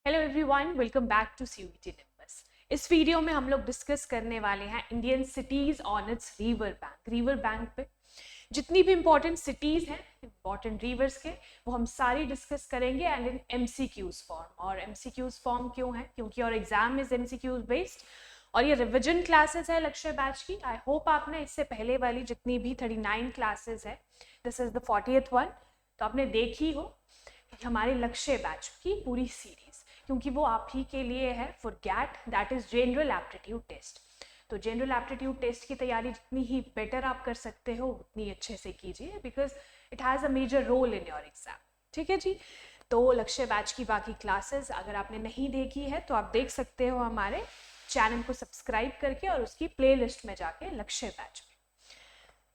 Hello everyone, welcome back to CUET Nimbus. इस video में हम लोग डिस्कस करने वाले हैं Indian cities on its river bank. River bank पे जितनी भी इंपॉर्टेंट सिटीज हैं, इंपॉर्टेंट रिवर्स के, वो हम सारी डिस्कस करेंगे एंड इन एमसीक्यूज फॉर्म। और एमसीक्यूज फॉर्म क्यों है? क्योंकि और एग्जाम इज एमसीक्यूज बेस्ड और ये रिविजन क्लासेस है लक्ष्य बैच की। आई होप आपने इससे पहले वाली जितनी भी 39 क्लासेस है, this is the 40th one, तो आपने देखी हो हमारे लक्ष्य बैच की पूरी सीरीज, क्योंकि वो आप ही के लिए है for GAT, that is general aptitude test. तो जनरल एप्टीट्यूड टेस्ट की तैयारी जितनी ही बेटर आप कर सकते हो उतनी अच्छे से कीजिए, because it has a major role in your exam. ठीक है जी। तो लक्ष्य बैच की बाकी क्लासेस अगर आपने नहीं देखी है तो आप देख सकते हो हमारे चैनल को सब्सक्राइब करके और उसकी प्लेलिस्ट में जाके लक्ष्य बैच में।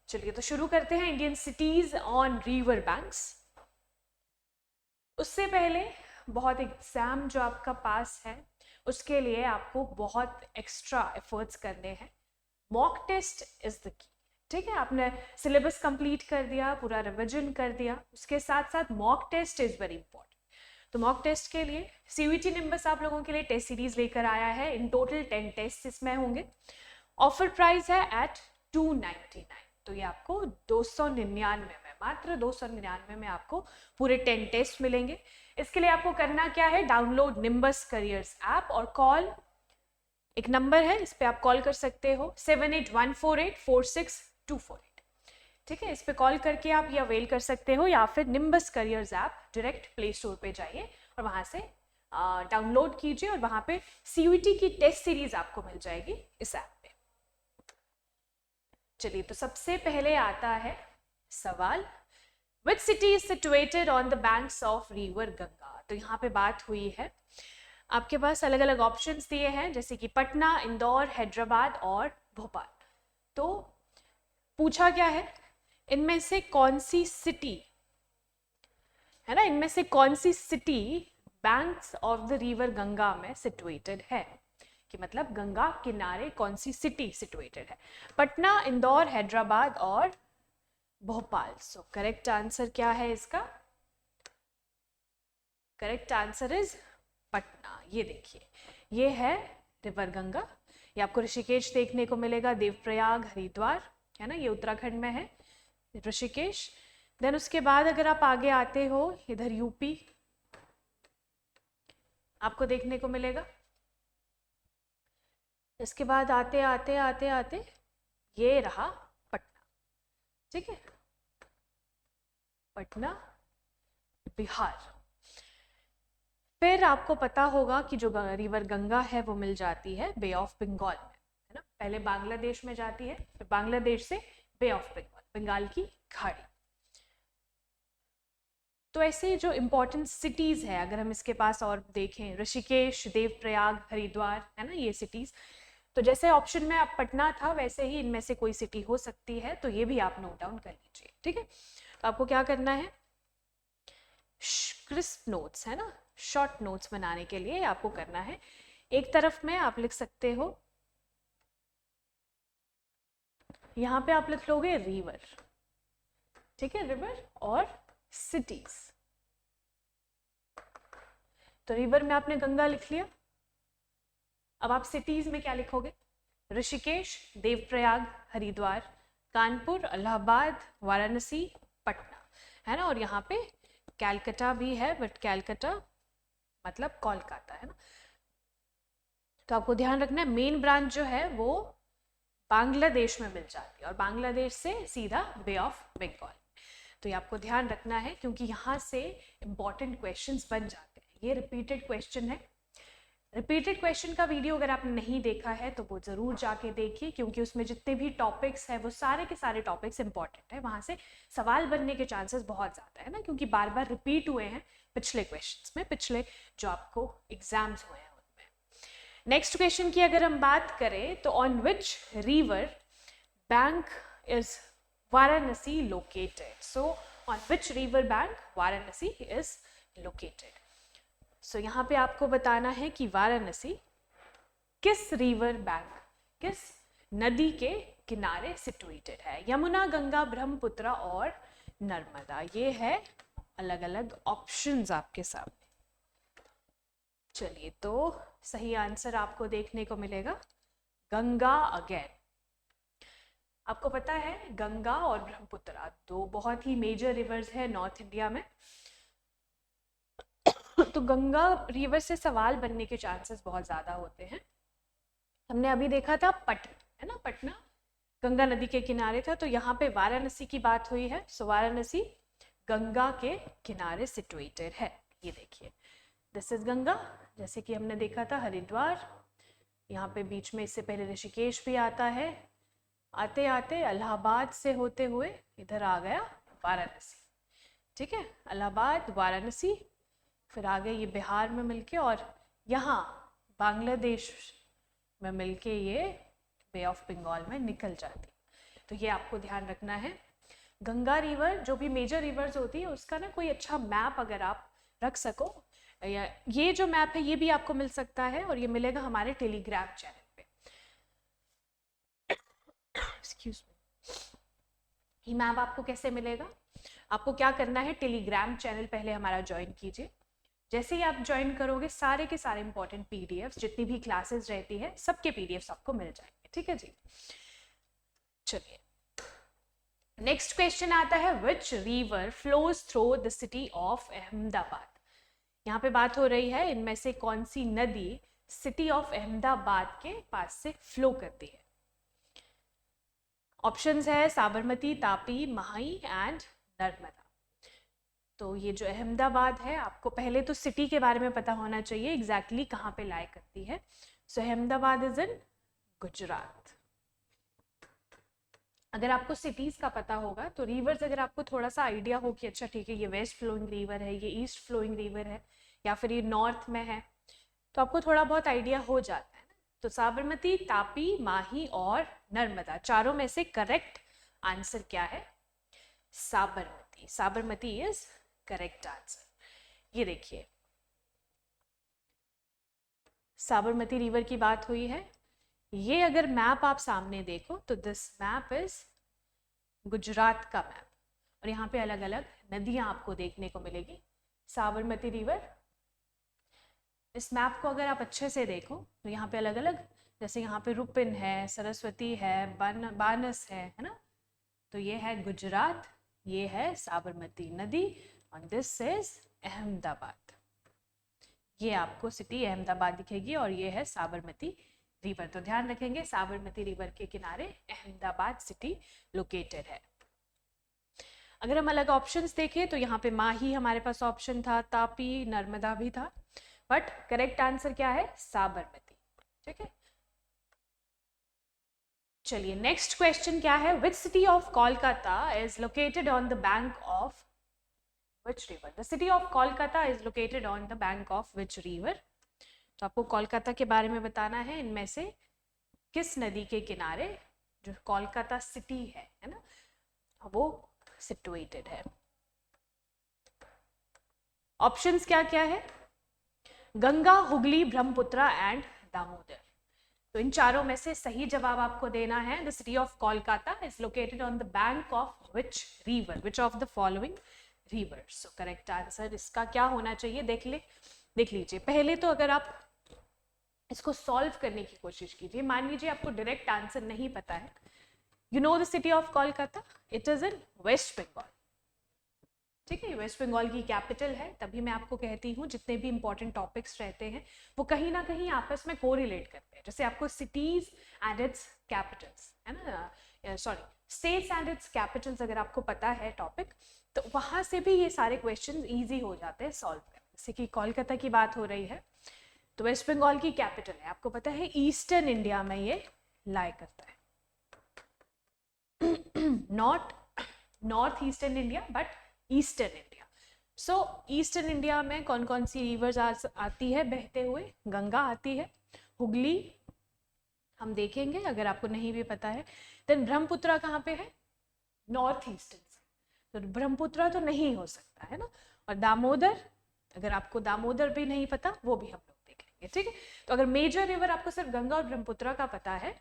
चलिए तो शुरू करते हैं Indian cities on river banks. उससे पहले बहुत एग्जाम जो आपका पास है उसके लिए आपको बहुत एक्स्ट्रा एफर्ट्स करने हैं। Mock test is the key. ठीक है, आपने सिलेबस कंप्लीट कर दिया, पूरा रिविजन कर दिया, उसके साथ साथ mock test is very important. तो मॉक टेस्ट के लिए सीयूईटी निम्बस आप लोगों के लिए टेस्ट सीरीज लेकर आया है। इन टोटल 10 टेस्ट इसमें होंगे। ऑफर प्राइस है एट 299। तो ये आपको 299 में, मात्र 299 में आपको पूरे 10 टेस्ट मिलेंगे। इसके लिए आपको करना क्या है? डाउनलोड निम्बस करियर्स ऐप और कॉल, एक नंबर है इस पे आप कॉल कर सकते हो 7814846248। ठीक है, इस पे कॉल करके आप ये अवेल कर सकते हो, या फिर nimbus careers app direct play store पे जाइए और वहां से डाउनलोड कीजिए और वहां पे सीयूईटी की टेस्ट सीरीज आपको मिल जाएगी इस ऐप पे। चलिए तो सबसे पहले आता है सवाल, which city is situated on the banks of river Ganga. तो यहाँ पे बात हुई है, आपके पास अलग अलग ऑप्शंस दिए हैं जैसे कि पटना, इंदौर, हैदराबाद और भोपाल। तो पूछा क्या है, इनमें से कौन सी सिटी है ना, इनमें से कौन सी city banks of the river Ganga में सिचुएटेड है, कि मतलब गंगा किनारे कौन सी सिटी सिचुएटेड है। पटना, इंदौर, हैदराबाद और भोपाल। सो करेक्ट आंसर क्या है इसका? Correct answer is Patna. ये देखिए, ये है रिवर गंगा। ये आपको ऋषिकेश देखने को मिलेगा, देवप्रयाग, हरिद्वार, है ना, ये उत्तराखंड में है ऋषिकेश। देन उसके बाद अगर आप आगे आते हो इधर यूपी आपको देखने को मिलेगा। इसके बाद आते आते आते आते ये रहा पटना। ठीक है, पटना बिहार। फिर आपको पता होगा कि जो रिवर गंगा है वो मिल जाती है बे ऑफ बंगाल में, है ना। पहले बांग्लादेश में जाती है, फिर बांग्लादेश से बे ऑफ बंगाल, बंगाल की खाड़ी। तो ऐसे जो इंपॉर्टेंट सिटीज है अगर हम इसके पास और देखें, ऋषिकेश, देवप्रयाग, हरिद्वार, है ना, ये सिटीज। तो जैसे ऑप्शन में आप पटना था वैसे ही इनमें से कोई सिटी हो सकती है, तो ये भी आप नोट डाउन कर लीजिए। ठीक है, तो आपको क्या करना है, क्रिस्प नोट्स, है ना, शॉर्ट नोट्स बनाने के लिए आपको करना है, एक तरफ में आप लिख सकते हो, यहां पे आप लिख लोगे रिवर। ठीक है, रिवर और सिटीज। तो रिवर में आपने गंगा लिख लिया। अब आप सिटीज में क्या लिखोगे? ऋषिकेश, देवप्रयाग, हरिद्वार, कानपुर, इलाहाबाद, वाराणसी, पटना, है ना। और यहाँ पे कैलकाटा भी है, बट कैलकाटा मतलब कोलकाता, है ना। तो आपको ध्यान रखना है मेन ब्रांच जो है वो बांग्लादेश में मिल जाती है और बांग्लादेश से सीधा बे ऑफ बंगाल। तो ये आपको ध्यान रखना है क्योंकि यहाँ से इंपॉर्टेंट क्वेश्चंस बन जाते हैं। ये रिपीटेड क्वेश्चन है। रिपीटेड क्वेश्चन का वीडियो अगर आपने नहीं देखा है तो वो जरूर जाके देखिए, क्योंकि उसमें जितने भी टॉपिक्स हैं वो सारे के सारे टॉपिक्स इंपॉर्टेंट है, वहां से सवाल बनने के चांसेस बहुत ज्यादा है ना, क्योंकि बार बार रिपीट हुए हैं पिछले क्वेश्चंस में, पिछले जो आपको एग्जाम्स हुए हैं उनमें। नेक्स्ट क्वेश्चन की अगर हम बात करें तो on which river bank is Varanasi located. So on which river bank Varanasi is located. So यहाँ पे आपको बताना है कि वाराणसी किस रिवर बैंक, किस नदी के किनारे सिचुएटेड है। यमुना, गंगा, ब्रह्मपुत्र और नर्मदा, ये है अलग अलग ऑप्शंस आपके सामने। चलिए, तो सही आंसर आपको देखने को मिलेगा गंगा अगेन। आपको पता है गंगा और ब्रह्मपुत्र दो बहुत ही मेजर रिवर्स है नॉर्थ इंडिया में। तो गंगा रिवर से सवाल बनने के चांसेस बहुत ज़्यादा होते हैं। हमने अभी देखा था पटना, है ना, पटना गंगा नदी के किनारे था, तो यहाँ पे वाराणसी की बात हुई है। सो वाराणसी गंगा के किनारे सिचुएटेड है। ये देखिए, दिस इज गंगा। जैसे कि हमने देखा था हरिद्वार, यहाँ पे बीच में इससे पहले ऋषिकेश भी आता है। आते आते इलाहाबाद से होते हुए इधर आ गया वाराणसी। ठीक है, इलाहाबाद, वाराणसी, फिर आगे ये बिहार में मिलके और यहाँ बांग्लादेश में मिलके ये बे ऑफ बंगाल में निकल जाती। तो ये आपको ध्यान रखना है। गंगा रिवर जो भी मेजर रिवर्स होती है उसका ना कोई अच्छा मैप अगर आप रख सको, या ये जो मैप है ये भी आपको मिल सकता है और ये मिलेगा हमारे टेलीग्राम चैनल पे। Excuse me. ये मैप आपको कैसे मिलेगा? आपको क्या करना है, टेलीग्राम चैनल पहले हमारा ज्वाइन कीजिए। जैसे ही आप ज्वाइन करोगे सारे के सारे इंपॉर्टेंट पीडीएफ्स जितनी भी क्लासेस रहती है सबके पीडीएफ्स आपको मिल जाएंगे। ठीक है जी। चलिए, नेक्स्ट क्वेश्चन आता है, which river flows through the city of Ahmedabad. यहाँ पे बात हो रही है इनमें से कौन सी नदी सिटी ऑफ अहमदाबाद के पास से फ्लो करती है। ऑप्शंस है साबरमती, तापी, माही एंड नर्मदा। तो ये जो अहमदाबाद है, आपको पहले तो सिटी के बारे में पता होना चाहिए एग्जैक्टली कहाँ पे लाई करती है। सो अहमदाबाद इज इन गुजरात। अगर आपको सिटीज का पता होगा तो रिवर्स अगर आपको थोड़ा सा आइडिया हो कि अच्छा ठीक है ये वेस्ट फ्लोइंग रिवर है, ये ईस्ट फ्लोइंग रिवर है, या फिर ये नॉर्थ में है, तो आपको थोड़ा बहुत आइडिया हो जाता है ना। तो साबरमती, तापी, माही और नर्मदा, चारों में से करेक्ट आंसर क्या है? Sabarmati. Sabarmati is correct answer. ये देखिए, साबरमती रिवर की बात हुई है। ये अगर मैप आप सामने देखो तो दिस मैप इज गुजरात का मैप, और यहाँ पे अलग अलग नदियां आपको देखने को मिलेगी। साबरमती रिवर, इस मैप को अगर आप अच्छे से देखो तो यहाँ पे अलग अलग, जैसे यहाँ पे रुपिन है, सरस्वती है, बानस है ना। तो ये है गुजरात, ये है साबरमती नदी, और दिस इज अहमदाबाद। ये आपको सिटी अहमदाबाद दिखेगी और ये है साबरमती रिवर। तो ध्यान रखेंगे साबरमती रिवर के किनारे अहमदाबाद सिटी लोकेटेड है। अगर हम अलग ऑप्शंस देखें तो यहाँ पे माही हमारे पास ऑप्शन था, तापी, नर्मदा भी था, बट करेक्ट आंसर क्या है? साबरमती। ठीक है, चलिए नेक्स्ट क्वेश्चन क्या है, which city of Kolkata is located on the bank of which river. The city of Kolkata is located on the bank of which river. तो आपको कोलकाता के बारे में बताना है, इनमें से किस नदी के किनारे जो कोलकाता सिटी है ना, वो सिचुएटेड है। ऑप्शंस क्या क्या है? गंगा, हुगली, ब्रह्मपुत्र एंड दामोदर। तो इन चारों में से सही जवाब आपको देना है। The city of Kolkata is located on the bank of which river, which of the following river. So correct answer इसका क्या होना चाहिए, देख लीजिए। पहले तो अगर आप इसको सॉल्व करने की कोशिश कीजिए। मान लीजिए आपको डायरेक्ट आंसर नहीं पता है। You know the city of Kolkata, it is in West Bengal. ठीक है, वेस्ट बंगाल की कैपिटल है। तभी मैं आपको कहती हूँ जितने भी इंपॉर्टेंट टॉपिक्स रहते हैं वो कहीं ना कहीं आपस में कोरिलेट करते हैं। जैसे आपको सिटीज एंड इट्स कैपिटल्स, है ना, sorry, states and it's Capitals अगर आपको पता है टॉपिक, तो वहां से भी ये सारे क्वेश्चन ईजी हो जाते हैं सॉल्व करने। जैसे कि कोलकाता की बात हो रही है, तो वेस्ट बंगाल की कैपिटल है, आपको पता है ईस्टर्न इंडिया में ये लाई करता है। North eastern India, but eastern India. So eastern India में कौन कौन सी रिवर्स आती है बहते हुए? गंगा आती है, हुगली हम देखेंगे अगर आपको नहीं भी पता है। देन ब्रह्मपुत्र कहाँ पे है? नॉर्थ ईस्टर्न से, तो ब्रह्मपुत्र तो नहीं हो सकता है ना। और दामोदर, अगर आपको दामोदर भी नहीं पता वो भी हम लोग देखेंगे। ठीक है, तो अगर मेजर रिवर आपको सिर्फ गंगा और ब्रह्मपुत्र का पता है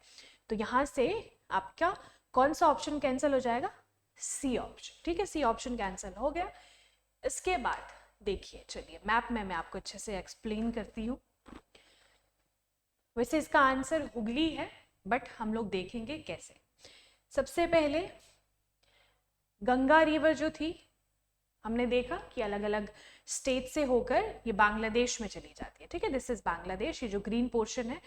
तो यहाँ से आपका कौन सा ऑप्शन कैंसिल हो जाएगा? C option. ठीक है, सी ऑप्शन कैंसिल हो गया। इसके बाद देखिए, चलिए मैप में मैं आपको अच्छे से एक्सप्लेन करती हूँ। वैसे इसका आंसर हुगली है, बट हम लोग देखेंगे कैसे। सबसे पहले गंगा रिवर जो थी, हमने देखा कि अलग अलग स्टेट से होकर ये बांग्लादेश में चली जाती है। ठीक है, दिस इज बांग्लादेश। ये जो ग्रीन पोर्शन है,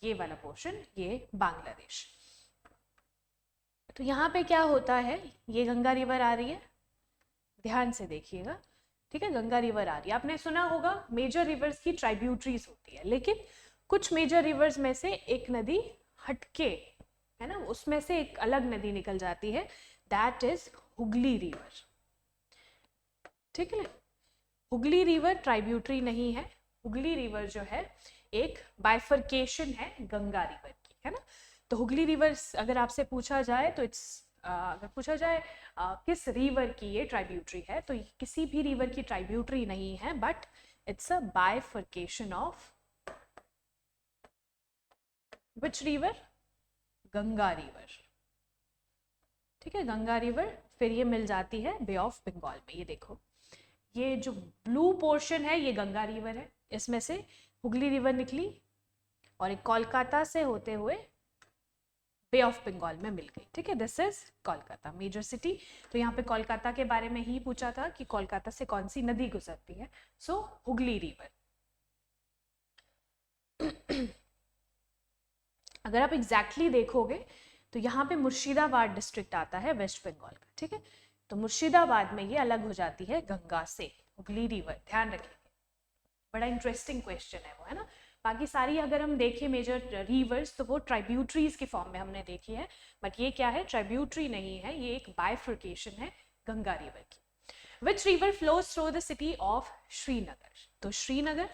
ये वाला पोर्शन, ये बांग्लादेश। तो यहाँ पे क्या होता है, ये गंगा रिवर आ रही है, ध्यान से देखिएगा। ठीक है, गंगा रिवर आ रही है। आपने सुना होगा मेजर रिवर्स की ट्राइब्यूटरीज होती है, लेकिन कुछ मेजर रिवर्स में से एक नदी हटके, है ना, उसमें से एक अलग नदी निकल जाती है, दैट इज हुगली रिवर। ठीक है, हुगली रिवर ट्राइब्यूटरी नहीं है। हुगली रिवर जो है एक बाइफर्केशन है गंगा रिवर की, है ना। तो हुगली रिवर अगर आपसे पूछा जाए तो अगर पूछा जाए किस रिवर की ये ट्राइब्यूटरी है, तो किसी भी रिवर की ट्राइब्यूटरी नहीं है, but it's a bifurcation of which river, Ganga river. ठीक है, गंगा रिवर फिर ये मिल जाती है बे ऑफ बंगाल में। ये देखो, ये जो ब्लू पोर्शन है ये गंगा रिवर है, इसमें से हुगली रिवर निकली और एक कोलकाता से होते हुए बे ऑफ बंगाल में मिल गई। ठीक है, this is Kolkata major city. तो यहाँ पे कोलकाता के बारे में ही पूछा था कि कोलकाता से कौन सी नदी गुजरती है, सो हुगली रिवर। अगर आप एग्जैक्टली देखोगे तो यहाँ पे मुर्शिदाबाद डिस्ट्रिक्ट आता है वेस्ट बंगाल का। ठीक है, तो मुर्शिदाबाद में ये अलग हो जाती है गंगा से, हुगली रिवर, ध्यान रखिए। बड़ा इंटरेस्टिंग क्वेश्चन है वो, है ना। बाकी सारी अगर हम देखें मेजर रिवर्स तो वो ट्राइब्यूटरीज के फॉर्म में हमने देखी है, बट ये क्या है, ट्राइब्यूटरी नहीं है, ये एक बाइफर्केशन है गंगा रिवर की। Which river flows through the city of Srinagar. तो श्रीनगर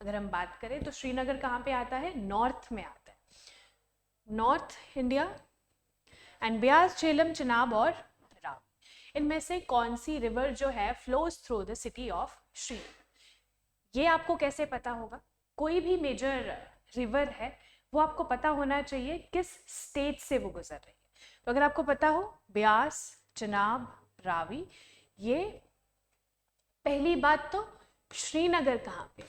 अगर हम बात करें तो श्रीनगर कहाँ पे आता है, नॉर्थ में आता है, north India. And Beas, Jhelum, Chenab और रावी, इनमें से कौन सी रिवर जो है flows through the city of Srinagar. ये आपको कैसे पता होगा, कोई भी मेजर रिवर है वो आपको पता होना चाहिए किस स्टेट से वो गुजर रही है। तो अगर आपको पता हो ब्यास, चिनाब, रावी, ये पहली बात तो श्रीनगर कहाँ पे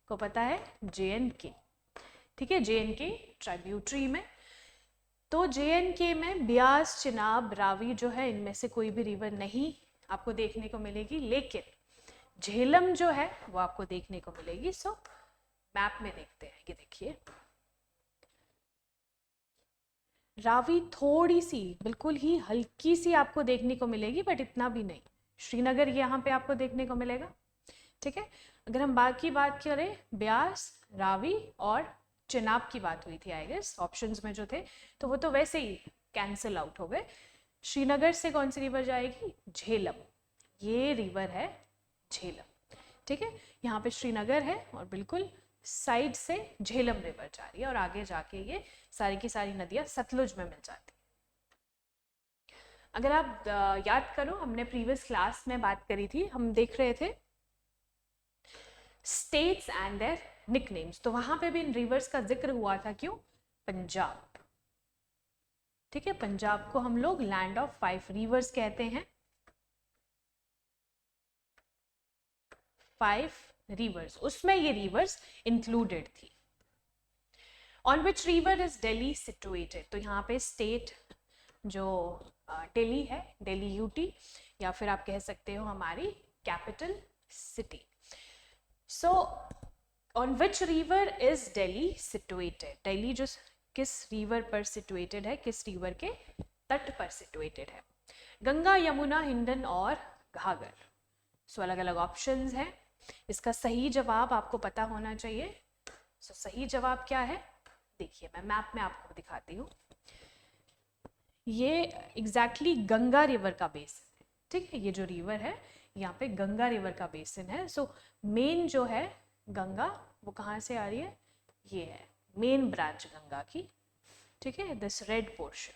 को पता है, JNK। ठीक है, JNK ट्राइब्यूटरी में। तो JNK में ब्यास, चिनाब, रावी जो है, इनमें से कोई भी रिवर नहीं आपको देखने को मिलेगी, लेकिन झेलम जो है वो आपको देखने को मिलेगी। सो मैप में देखते हैं, ये देखिए, रावी थोड़ी सी, बिल्कुल ही हल्की सी आपको देखने को मिलेगी, बट इतना भी नहीं। श्रीनगर यहाँ पे आपको देखने को मिलेगा। ठीक है, अगर हम बाकी बात करें, ब्यास, रावी और चिनाब की बात हुई थी आई गेस ऑप्शंस में जो थे, तो वो तो वैसे ही कैंसिल आउट हो गए। श्रीनगर से कौन सी रिवर जाएगी, झेलम, ये रिवर है झेलम। ठीक है, यहाँ पे श्रीनगर है और बिल्कुल साइड से झेलम रिवर जा रही है, और आगे जाके ये सारी की सारी नदियां सतलुज में मिल जाती है। अगर आप याद करो, हमने प्रीवियस क्लास में बात करी थी, हम देख रहे थे स्टेट्स एंड देयर निकनेम्स, तो वहां पे भी इन रिवर्स का जिक्र हुआ था। क्यों, पंजाब। ठीक है, पंजाब को हम लोग लैंड ऑफ 5 रिवर्स कहते हैं। 5 रिवर्स, उसमें ये रिवर्स इंक्लूडेड थी। On which river is Delhi situated. तो यहाँ पे स्टेट जो दिल्ली है, दिल्ली UT, या फिर आप कह सकते हो हमारी capital city. So on which river is Delhi situated, Delhi जो किस रिवर पर सिचुएटेड है, किस रिवर के तट पर सिचुएटेड है, गंगा, यमुना, हिंडन और घाघर। सो अलग अलग ऑप्शंस हैं, इसका सही जवाब आपको पता होना चाहिए। सो सही जवाब क्या है, देखिए मैं मैप में आपको दिखाती हूँ। ये एग्जैक्टली गंगा रिवर का बेसिन है। ठीक है, ये जो रिवर है यहाँ पे गंगा रिवर का बेसिन है। सो मेन जो है गंगा, वो कहाँ से आ रही है, ये है मेन ब्रांच गंगा की। ठीक है, दिस रेड पोर्शन,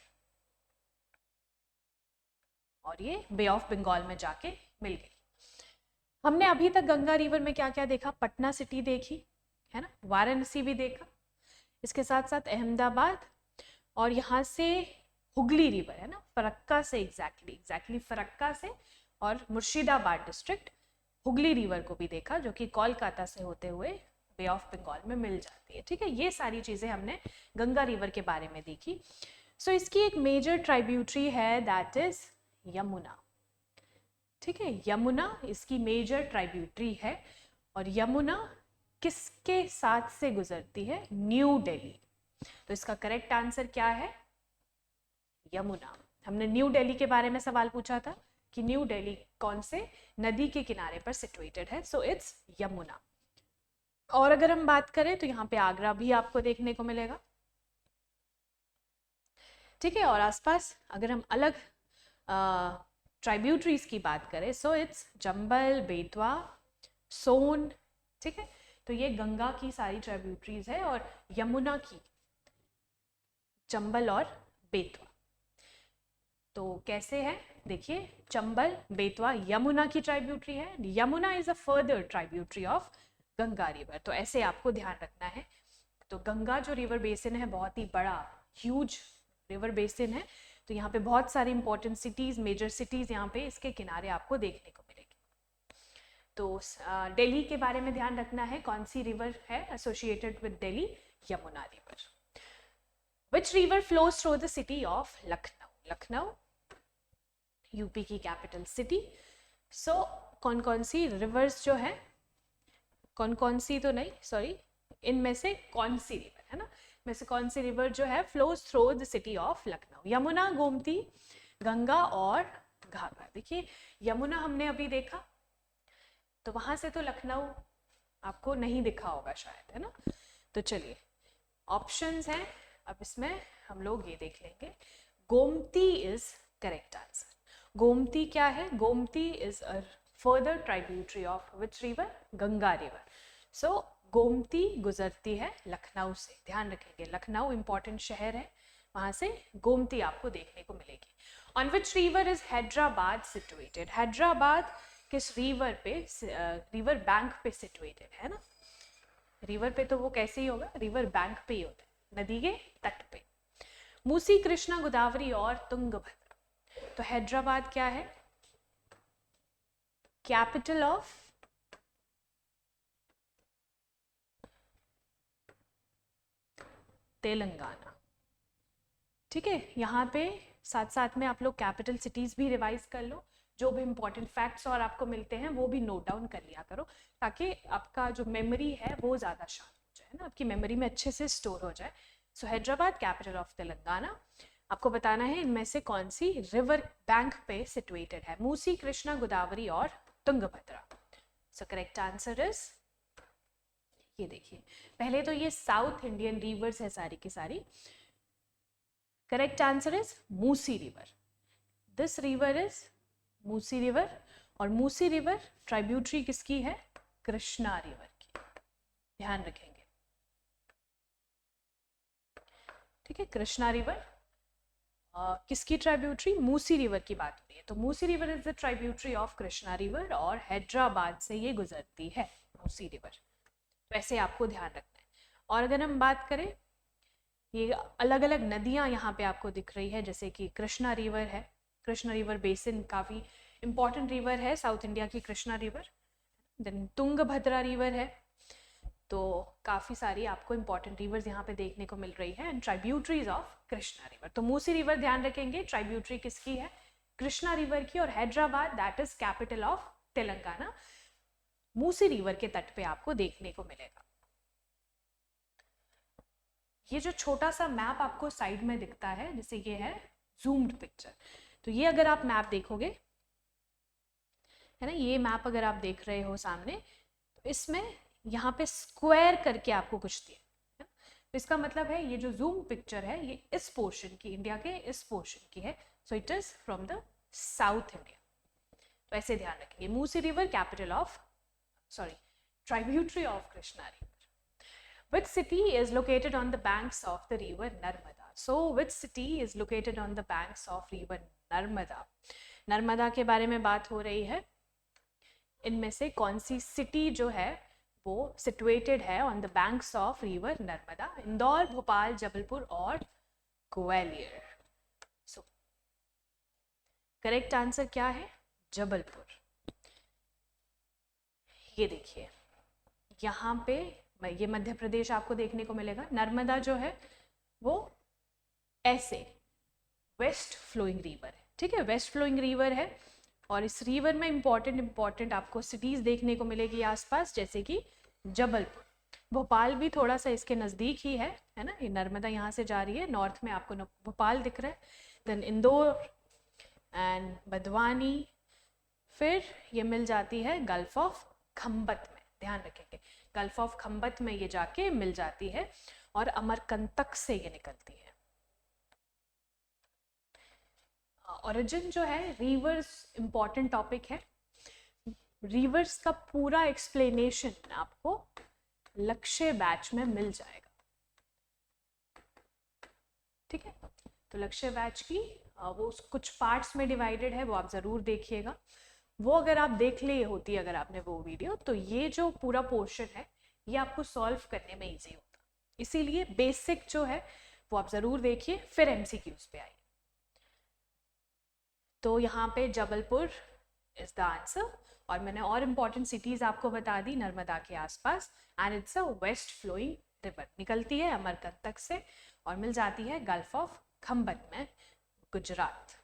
और ये बे ऑफ बंगाल में जाके मिल गई। हमने अभी तक गंगा रिवर में क्या क्या देखा, पटना सिटी देखी है ना, वाराणसी भी देखा, इसके साथ साथ अहमदाबाद, और यहाँ से हुगली रिवर है ना, फरक्का से, एग्जैक्टली फरक्का से, और मुर्शिदाबाद डिस्ट्रिक्ट हुगली रिवर को भी देखा, जो कि कोलकाता से होते हुए बे ऑफ बंगाल में मिल जाती है। ठीक है, ये सारी चीज़ें हमने गंगा रिवर के बारे में देखी। सो इसकी एक मेजर ट्राइब्यूटरी है, दैट इज यमुना। ठीक है, यमुना इसकी मेजर ट्राइब्यूटरी है। और यमुना किसके साथ से गुजरती है? न्यू दिल्ली। तो इसका करेक्ट आंसर क्या है? यमुना। हमने न्यू दिल्ली के बारे में सवाल पूछा था कि न्यू दिल्ली कौन से नदी के किनारे पर सिचुएटेड है, सो इट्स यमुना। और अगर हम बात करें तो यहाँ पे आगरा भी आपको देखने को मिलेगा। ठीक है, और आसपास अगर हम अलग ट्राइब्यूटरीज की बात करें, सो इट्स चंबल, बेतवा, सोन। ठीक है, तो ये गंगा की सारी ट्राइब्यूटरीज है और यमुना की चंबल और बेतवा। तो कैसे है देखिए, चंबल, बेतवा यमुना की ट्राइब्यूटरी है। Yamuna is a further tributary of Ganga river. तो ऐसे आपको ध्यान रखना है। तो गंगा जो रिवर बेसिन है बहुत ही बड़ा, ह्यूज रिवर बेसिन है। तो यहाँ पे बहुत सारी इंपॉर्टेंट सिटीज, मेजर सिटीज यहाँ पे इसके किनारे आपको देखने को मिलेगी। तो दिल्ली के बारे में ध्यान रखना है, कौन सी रिवर है associated with Delhi? Yamuna river. Which river flows through the city of Lucknow? Lucknow UP की कैपिटल सिटी। सो कौन कौन सी रिवर्स जो है, कौन कौन सी तो नहीं, सॉरी, इनमें से कौन सी रिवर है ना, में से कौन सी रिवर जो है flows through the city of Lucknow? Yamuna, Gomti, Ganga और घाघरा। देखिए यमुना हमने अभी देखा, तो वहां से तो लखनऊ आपको नहीं दिखा होगा शायद, है ना। तो चलिए ऑप्शंस हैं, अब इसमें हम लोग ये देख लेंगे। Gomti is correct answer. Gomti क्या है? Gomti is a further tributary of which river? Ganga river. So Gomti गुजरती है लखनऊ से, ध्यान रखेंगे, लखनऊ इंपॉर्टेंट शहर है, वहां से गोमती आपको देखने को मिलेगी। On which river is Hyderabad situated? Hyderabad किस रिवर पे, रिवर बैंक पे सिचुएटेड है ना। रिवर पे तो वो कैसे ही होगा, रिवर बैंक पे ही होता है, नदी के तट पे। मूसी, कृष्णा, गोदावरी और तुंगभद्रा। तो हैदराबाद क्या है? Capital of Telangana. ठीक है, यहाँ पे साथ साथ में आप लोग कैपिटल सिटीज भी रिवाइज कर लो, जो भी इंपॉर्टेंट फैक्ट्स और आपको मिलते हैं वो भी नोट डाउन कर लिया करो, ताकि आपका जो मेमोरी है वो ज़्यादा शार्प हो जाए ना, आपकी मेमोरी में अच्छे से स्टोर हो जाए। सो हैदराबाद कैपिटल ऑफ तेलंगाना। आपको बताना है इनमें से कौन सी रिवर बैंक पे सिचुएटेड है? मूसी, कृष्णा, गोदावरी और तुंगभद्रा। सो करेक्ट आंसर इज, ये देखिए, पहले तो ये साउथ इंडियन रिवर्स है सारी की सारी। Correct answer is Musi river. This river is Musi river. और मूसी रिवर ट्राइब्यूटरी किसकी है? कृष्णा रिवर की, ध्यान रखेंगे। ठीक है, कृष्णा रिवर किसकी ट्राइब्यूटरी? मूसी रिवर की बात हो रही है। तो Musi river is the tributary of Krishna river और हैदराबाद से ये गुजरती है मूसी रिवर। तो ऐसे आपको ध्यान रखना है। और अगर हम बात करें, ये अलग अलग नदियां यहाँ पे आपको दिख रही है, जैसे कि कृष्णा रिवर है, कृष्णा रिवर बेसिन काफ़ी इंपॉर्टेंट रिवर है साउथ इंडिया की, Krishna river. Then Tungabhadra river है। तो काफ़ी सारी आपको इंपॉर्टेंट रिवर्स यहाँ पे देखने को मिल रही है and tributaries of Krishna river. तो मूसी रिवर ध्यान रखेंगे, ट्राइब्यूटरी किसकी है? कृष्णा रिवर की। और Hyderabad that is capital of Telangana, Musi river के तट पे आपको देखने को मिलेगा। ये जो छोटा सा मैप आपको साइड में दिखता है, जैसे ये है जूम्ड पिक्चर, तो ये अगर आप मैप देखोगे, है ना, ये मैप अगर आप देख रहे हो सामने, तो इसमें यहाँ पे स्क्वायर करके आपको कुछ दिया है। तो इसका मतलब है ये जो जूम पिक्चर है ये इस पोर्शन की, इंडिया के इस पोर्शन की है। So it is from the south India. तो ऐसे ध्यान रखिए, Musi river capital of, sorry, tributary of Krishna river. Which city is located on the banks of the river Narmada? So which city is located on the banks of river Narmada? Narmada के बारे में बात हो रही है। इनमें से कौन सी सिटी जो है वो सिचुएटेड है on the banks of river Narmada? Indore, Bhopal, Jabalpur और ग्वालियर। सो करेक्ट आंसर क्या है? जबलपुर। ये देखिए यहाँ पे ये मध्य प्रदेश आपको देखने को मिलेगा। नर्मदा जो है वो ऐसे वेस्ट फ्लोइंग रिवर है, ठीक है, वेस्ट फ्लोइंग रिवर है। और इस रिवर में इम्पॉर्टेंट आपको सिटीज देखने को मिलेगी आसपास, जैसे कि जबलपुर। भोपाल भी थोड़ा सा इसके नज़दीक ही है ना, ये नर्मदा यहाँ से जा रही है, नॉर्थ में आपको भोपाल दिख रहा है, देन इंदौर एंड बदवानी, फिर ये मिल जाती है गल्फ ऑफ खंबत में, ध्यान रखेंगे गल्फ ऑफ खंबत में ये जाके मिल जाती है, और अमरकंटक से ये निकलती है। ओरिजिन जो है, रिवर्स इंपॉर्टेंट टॉपिक है। रिवर्स का पूरा एक्सप्लेनेशन आपको लक्ष्य बैच में मिल जाएगा, ठीक है। तो लक्ष्य बैच की वो कुछ पार्ट्स में डिवाइडेड है, वो आप ज़रूर देखिएगा। वो अगर आप देख ली होती अगर आपने वो वीडियो, तो ये जो पूरा पोर्शन है ये आपको सॉल्व करने में इजी होता। इसीलिए बेसिक जो है वो आप ज़रूर देखिए, फिर एमसीक्यूज पे आइए। तो यहाँ पे जबलपुर इज द आंसर, और मैंने और इम्पॉर्टेंट सिटीज़ आपको बता दी नर्मदा के आसपास, and it's a west flowing river, निकलती है अमरकंटक से और मिल जाती है गल्फ ऑफ खंबत में, Gujarat.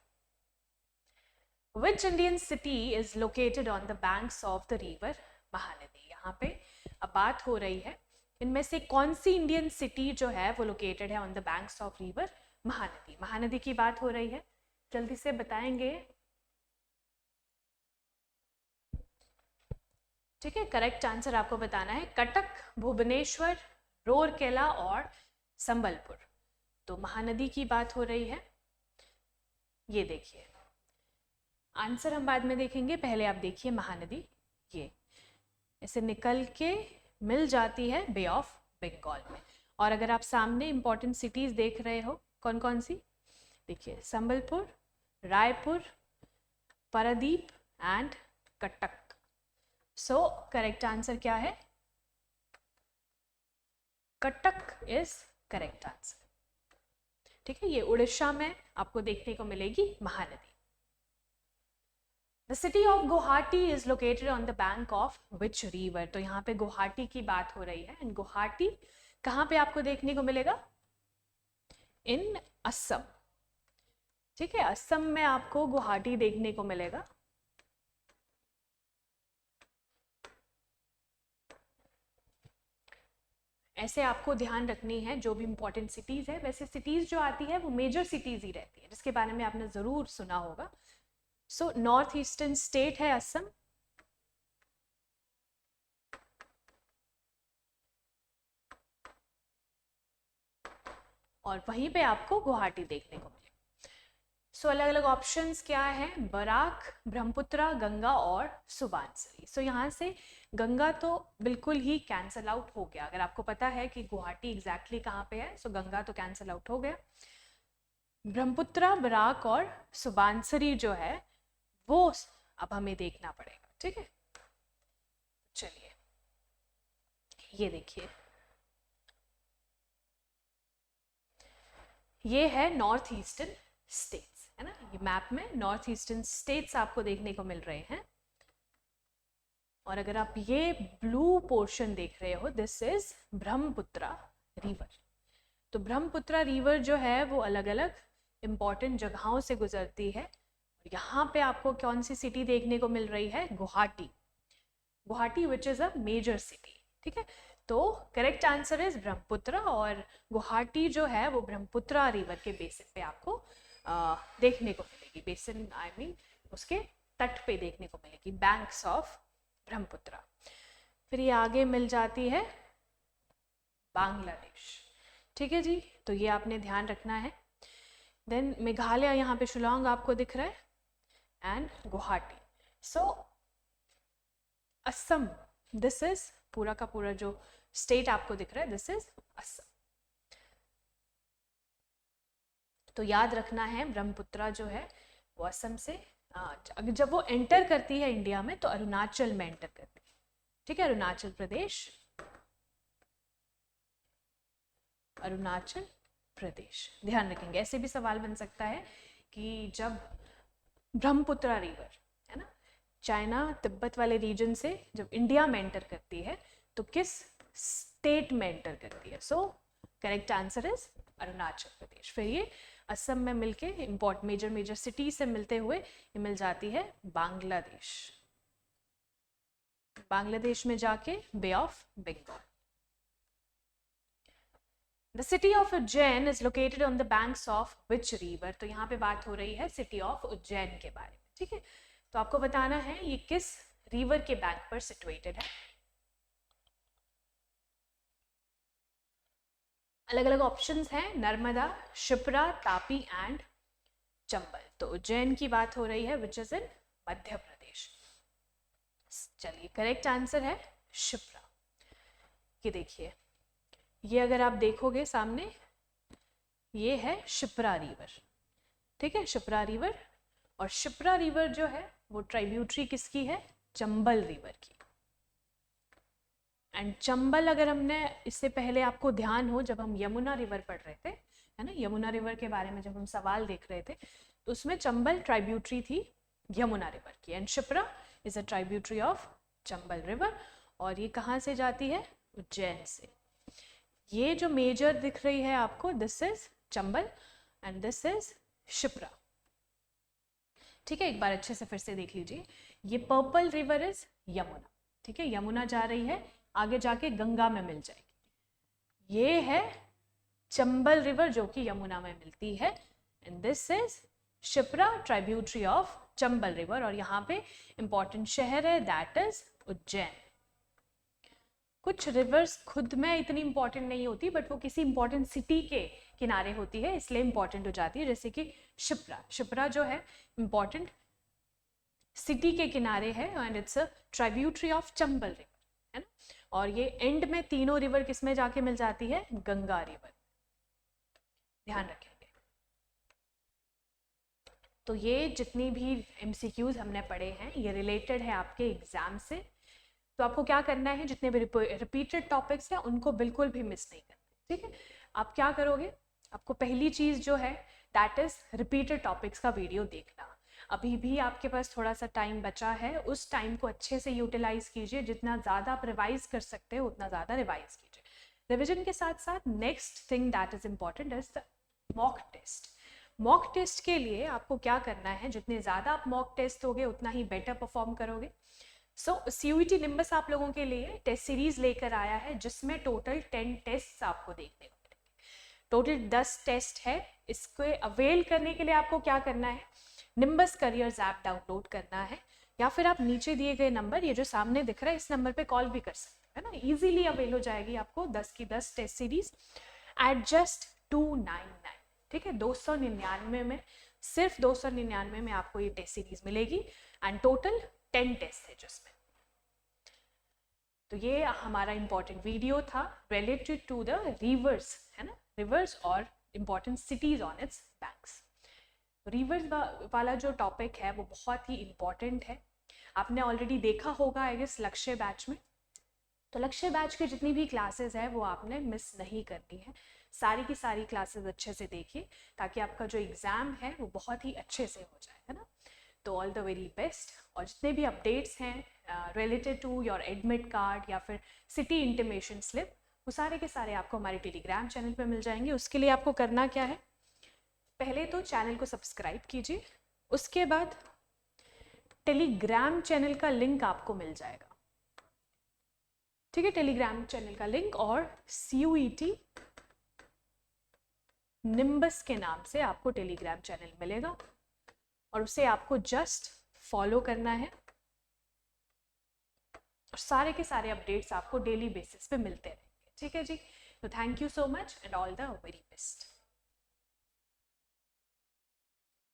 Which Indian city is located on the banks of the river Mahanadi? यहाँ पे अब बात हो रही है इनमें से कौन सी इंडियन सिटी जो है वो लोकेटेड है on the banks of river Mahanadi. Mahanadi की बात हो रही है, जल्दी से बताएंगे, ठीक है। करेक्ट आंसर आपको बताना है कटक, भुवनेश्वर, रूरकेला और संबलपुर। तो महानदी की बात हो रही है। ये देखिए आंसर हम बाद में देखेंगे, पहले आप देखिए महानदी ये ऐसे निकल के मिल जाती है बे ऑफ बंगाल में। और अगर आप सामने इंपॉर्टेंट सिटीज देख रहे हो कौन कौन सी, देखिए Sambalpur, Raipur, Paradip and Cuttack. So correct answer क्या है? कटक इज करेक्ट आंसर, ठीक है। ये उड़ीसा में आपको देखने को मिलेगी Mahanadi. The city of Guwahati is located on the bank of which river? तो यहाँ पे गुवाहाटी की बात हो रही है, एंड गुवाहाटी कहाँ पे आपको देखने को मिलेगा? इन असम, ठीक है। असम में आपको गुवाहाटी देखने को मिलेगा। ऐसे आपको ध्यान रखनी है जो भी इंपॉर्टेंट सिटीज है। वैसे सिटीज जो आती है वो मेजर सिटीज ही रहती है, जिसके बारे में आपने जरूर सुना होगा। सो नॉर्थ ईस्टर्न स्टेट है असम, और वहीं पे आपको गुवाहाटी देखने को मिले। सो अलग अलग ऑप्शंस क्या है? बराक, ब्रह्मपुत्रा, गंगा और सुबानसिरी। सो यहाँ से गंगा तो बिल्कुल ही कैंसल आउट हो गया, अगर आपको पता है कि गुवाहाटी एग्जैक्टली कहाँ पे है। सो गंगा तो कैंसल आउट हो गया। ब्रह्मपुत्रा, बराक और सुबानसिरी जो है वो अब हमें देखना पड़ेगा, ठीक है। चलिए ये देखिए, ये है नॉर्थ ईस्टर्न स्टेट्स, है ना। ये मैप में नॉर्थ ईस्टर्न स्टेट्स आपको देखने को मिल रहे हैं। और अगर आप ये ब्लू पोर्शन देख रहे हो, दिस इज ब्रह्मपुत्रा रिवर। तो ब्रह्मपुत्रा रिवर जो है वो अलग अलग इंपॉर्टेंट जगहों से गुजरती है। यहाँ पे आपको कौन सी सिटी देखने को मिल रही है? Guwahati. Guwahati which is a major city, ठीक है। तो करेक्ट आंसर इज ब्रह्मपुत्रा, और गुवाहाटी जो है वो ब्रह्मपुत्रा रिवर के बेसिन पे आपको देखने को मिलेगी। बेसिन आई मीन उसके तट पे देखने को मिलेगी, बैंक्स ऑफ ब्रह्मपुत्रा। फिर ये आगे मिल जाती है बांग्लादेश, ठीक है जी। तो ये आपने ध्यान रखना है। देन मेघालय, यहाँ पे शिलोंग आपको दिख रहा है, and Guwahati. So Assam, this is पूरा का पूरा जो स्टेट आपको दिख रहा है, दिस इज असम। तो याद रखना है ब्रह्मपुत्रा जो है वो असम से जब वो एंटर करती है इंडिया में तो अरुणाचल में एंटर करती है, ठीक है। अरुणाचल प्रदेश, अरुणाचल प्रदेश, ध्यान रखेंगे। ऐसे भी सवाल बन सकता है कि जब ब्रह्मपुत्रा रिवर, है ना, चाइना तिब्बत वाले रीजन से जब इंडिया में एंटर करती है तो किस स्टेट में एंटर करती है? So correct answer is Arunachal Pradesh. फिर ये असम में मिलके मेजर मेजर सिटी से मिलते हुए ये मिल जाती है बांग्लादेश। बांग्लादेश में जाके bay of Bengal. The city of Ujjain is located on the banks of which river? तो यहाँ पे बात हो रही है सिटी ऑफ उज्जैन के बारे में, ठीक है। तो आपको बताना है ये किस रिवर के बैंक पर सिचुएटेड है। अलग अलग ऑप्शंस हैं, नर्मदा, शिप्रा, तापी एंड चंबल। तो उज्जैन की बात हो रही है which is in Madhya Pradesh. चलिए करेक्ट आंसर है शिप्रा। ये देखिए, ये अगर आप देखोगे सामने, ये है शिप्रा रिवर, ठीक है, शिप्रा रिवर। और शिप्रा रिवर जो है वो ट्राइब्यूटरी किसकी है? चंबल रिवर की। एंड चंबल, अगर हमने इससे पहले आपको ध्यान हो जब हम यमुना रिवर पढ़ रहे थे, है ना, यमुना रिवर के बारे में जब हम सवाल देख रहे थे तो उसमें चंबल ट्राइब्यूटरी थी यमुना रिवर की and Shipra is a tributary of Chambal river. और ये कहाँ से जाती है? उज्जैन से। ये जो मेजर दिख रही है आपको, this is Chambal and this is Shipra, ठीक है। एक बार अच्छे से फिर से देख लीजिए, ये पर्पल रिवर इज यमुना, ठीक है, यमुना जा रही है, आगे जाके गंगा में मिल जाएगी। ये है चंबल रिवर जो कि यमुना में मिलती है and this is Shipra, tributary of Chambal river. और यहाँ पे इंपॉर्टेंट शहर है दैट इज उज्जैन। कुछ रिवर्स खुद में इतनी इंपॉर्टेंट नहीं होती बट वो किसी इंपॉर्टेंट सिटी के किनारे होती है इसलिए इंपॉर्टेंट हो जाती है, जैसे कि शिप्रा। शिप्रा जो है इंपॉर्टेंट सिटी के किनारे है and it's a tributary of Chambal river, है ना। और ये एंड में तीनों रिवर किस में जाके मिल जाती है? गंगा रिवर। ध्यान रखेंगे। तो ये जितनी भी MCQs हमने पढ़े हैं ये रिलेटेड है आपके एग्जाम से। तो आपको क्या करना है, जितने भी रिपीटेड टॉपिक्स हैं उनको बिल्कुल भी मिस नहीं करना, ठीक है। आप क्या करोगे, आपको पहली चीज़ जो है दैट इज रिपीटेड टॉपिक्स का वीडियो देखना। अभी भी आपके पास थोड़ा सा टाइम बचा है, उस टाइम को अच्छे से यूटिलाइज कीजिए। जितना ज़्यादा आप रिवाइज कर सकते हो उतना ज़्यादा रिवाइज कीजिए। रिविजन के साथ साथ next thing that is important is the mock test. Mock test के लिए आपको क्या करना है, जितने ज़्यादा आप मॉक टेस्ट दोगे उतना ही बेटर परफॉर्म करोगे। सो CUET निम्बस आप लोगों के लिए टेस्ट सीरीज लेकर आया है जिसमें टोटल 10 टेस्ट आपको देखने को मिलेंगे। टोटल 10 टेस्ट है। इसको अवेल करने के लिए आपको क्या करना है, निम्बस करियर्स ऐप डाउनलोड करना है या फिर आप नीचे दिए गए नंबर, ये जो सामने दिख रहा है इस नंबर पे कॉल भी कर सकते हैं ना। इजीली अवेल हो जाएगी आपको 10 की 10 टेस्ट सीरीज एट जस्ट 299, ठीक है। 299 में, सिर्फ 299 में आपको ये टेस्ट सीरीज मिलेगी एंड टोटल 10 टेस्ट है जिसमें। तो ये हमारा इंपॉर्टेंट वीडियो था रिलेटेड टू द रिवर्स, है ना, रिवर्स और important cities on it's banks. Reverse वाला जो टॉपिक है वो बहुत ही इंपॉर्टेंट है। आपने ऑलरेडी देखा होगा आई गेस लक्ष्य बैच में। तो लक्ष्य बैच की जितनी भी क्लासेस है वो आपने मिस नहीं करनी है। सारी की सारी क्लासेस अच्छे से देखिए ताकि आपका जो एग्ज़ाम है वो बहुत ही अच्छे से हो जाए, है ना। तो ऑल द वेरी बेस्ट। और जितने भी अपडेट्स हैं related to your admit card या फिर सिटी इंटीमेशन स्लिप, वो सारे के सारे आपको हमारे टेलीग्राम चैनल पे मिल जाएंगे। उसके लिए आपको करना क्या है, पहले तो चैनल को सब्सक्राइब कीजिए, उसके बाद टेलीग्राम चैनल का लिंक आपको मिल जाएगा, ठीक है, टेलीग्राम चैनल का लिंक। और CUET निम्बस के नाम से आपको टेलीग्राम चैनल मिलेगा और उसे आपको जस्ट फॉलो करना है और सारे के सारे अपडेट्स आपको डेली बेसिस पे मिलते रहेंगे, ठीक है जी। तो thank you so much and all the very best.